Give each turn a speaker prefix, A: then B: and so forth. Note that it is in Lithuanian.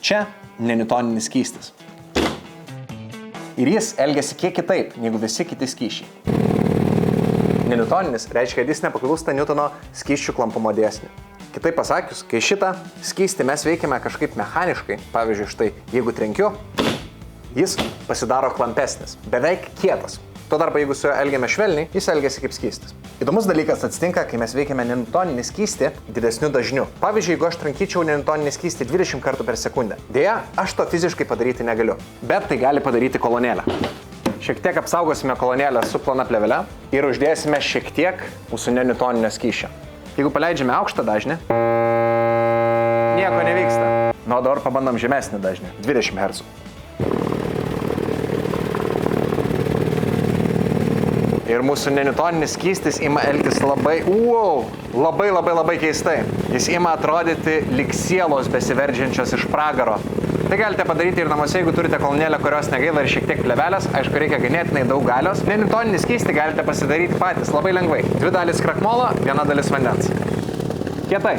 A: Čia nenitoninis skystis. Ir jis elgiasi kiek kitaip, negu visi kiti skysčiai. Nenitoninis reiškia, kad jis nepaklūsta Newtono skysčių klampumo dėsniui. Kitaip pasakius, kai šitą skystį mes veikiame kažkaip mechaniškai, pavyzdžiui, štai, jeigu trenkiu, jis pasidaro klampesnis, beveik kietas. Tuo tarpu, jeigu su juo elgiame švelniai, jis elgiasi kaip skystis. Įdomus dalykas atsitinka, kai mes veikiame nenitoninį skystį didesniu dažniu. Pavyzdžiui, jeigu aš trankyčiau nenitoninį skystį 20 kartų per sekundę. Deja, aš to fiziškai padaryti negaliu, bet tai gali padaryti kolonėlė. Šiek tiek apsaugosime kolonėlę su plona plėvele ir uždėsime šiek tiek mūsų nenitoninio skysčio. Jeigu paleidžiame aukštą dažnį, nieko nevyksta. Nu, o dabar pabandom žemesnį dažnį, 20 Hz. Ir mūsų nenitoninis skystis ima elgtis labai keistai. Jis ima atrodyti lyg sielos besiverdžiančios iš pragaro. Tai galite padaryti ir namuose, jeigu turite kolonėlę, kurios negaila ir šiek tiek plėvelės. Aišku, reikia ganėtinai daug galios. Nenitoninį skystį galite pasidaryti patys labai lengvai. 2 dalis krakmolo, 1 dalis vandens. Kietai.